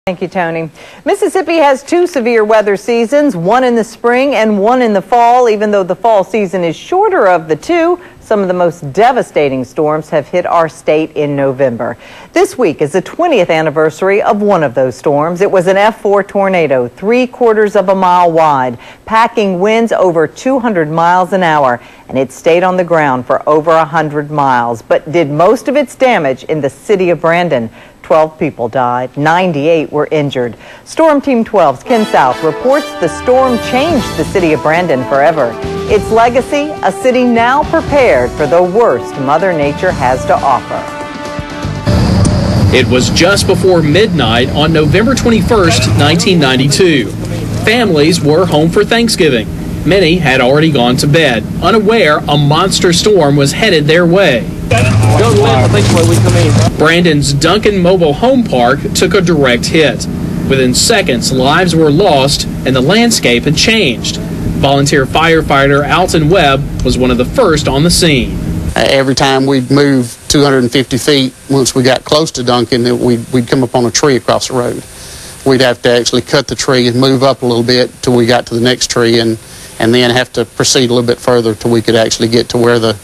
Thank you, Tony. Mississippi has two severe weather seasons, one in the spring and one in the fall. Even though the fall season is shorter of the two, some of the most devastating storms have hit our state in November. This week is the 20th anniversary of one of those storms. It was an F4 tornado, 3/4 of a mile wide, packing winds over 200 miles an hour, and it stayed on the ground for over 100 miles, but did most of its damage in the city of Brandon. 12 people died, 98 were injured. Storm Team 12's Ken South reports the storm changed the city of Brandon forever. Its legacy, a city now prepared for the worst Mother Nature has to offer. It was just before midnight on November 21st, 1992. Families were home for Thanksgiving. Many had already gone to bed, unaware a monster storm was headed their way. Brandon's Duncan Mobile Home Park took a direct hit. Within seconds, lives were lost and the landscape had changed. Volunteer firefighter Alton Webb was one of the first on the scene. Every time we'd move 250 feet, once we got close to Duncan, we'd come up on a tree across the road. We'd have to actually cut the tree and move up a little bit till we got to the next tree, and then have to proceed a little bit further till we could actually get to where the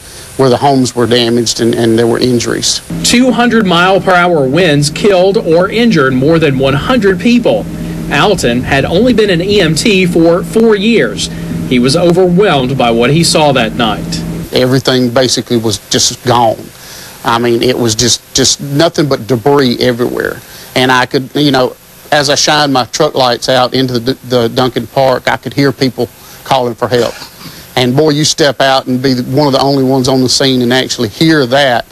homes were damaged and there were injuries. 200-mile-per-hour winds killed or injured more than 100 people. Alton had only been an EMT for 4 years. He was overwhelmed by what he saw that night. Everything basically was just gone. I mean, it was just nothing but debris everywhere. And I could, as I shined my truck lights out into the Duncan Park, I could hear people calling for help. And boy, you step out and be one of the only ones on the scene and actually hear that,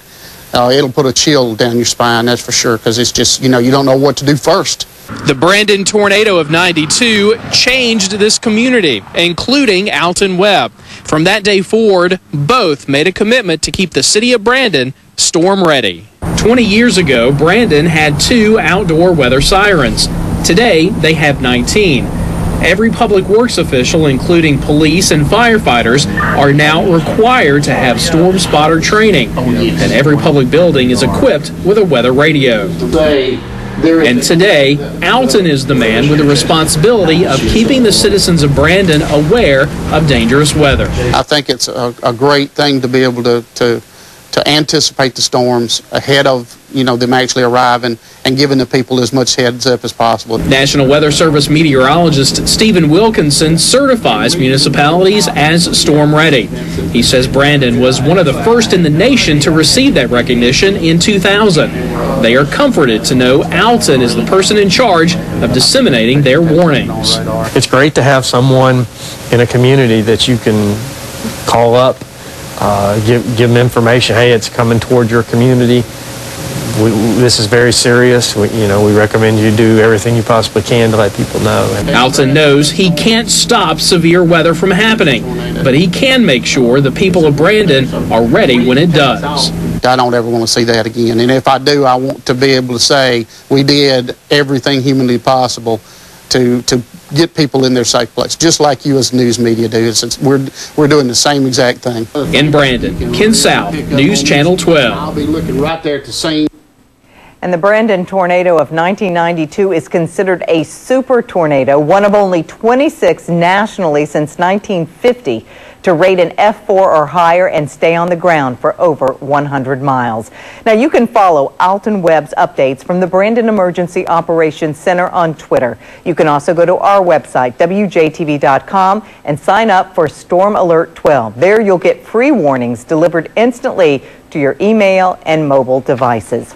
it'll put a chill down your spine, that's for sure, because it's just, you don't know what to do first. The Brandon tornado of '92 changed this community, including Alton Webb. From that day forward, both made a commitment to keep the city of Brandon storm ready. 20 years ago, Brandon had 2 outdoor weather sirens. Today, they have 19. Every public works official, including police and firefighters, are now required to have storm spotter training, and every public building is equipped with a weather radio. And today, Alton is the man with the responsibility of keeping the citizens of Brandon aware of dangerous weather. I think it's a great thing to be able to anticipate the storms ahead of them actually arriving and giving the people as much heads up as possible. National Weather Service meteorologist Stephen Wilkinson certifies municipalities as storm ready. He says Brandon was one of the first in the nation to receive that recognition in 2000. They are comforted to know Alton is the person in charge of disseminating their warnings. It's great to have someone in a community that you can call up, give them information. Hey, it's coming toward your community. This is very serious. We recommend you do everything you possibly can to let people know. Alton knows he can't stop severe weather from happening, but he can make sure the people of Brandon are ready when it does. I don't ever want to see that again. And if I do, I want to be able to say we did everything humanly possible to get people in their safe place, just like you as news media do. We're doing the same exact thing. In Brandon, Ken South, News Channel 12. I'll be looking right there at the scene. And the Brandon tornado of 1992 is considered a super tornado, one of only 26 nationally since 1950 to rate an F4 or higher and stay on the ground for over 100 miles. Now, you can follow Alton Webb's updates from the Brandon Emergency Operations Center on Twitter. You can also go to our website, WJTV.com, and sign up for Storm Alert 12. There you'll get free warnings delivered instantly to your email and mobile devices.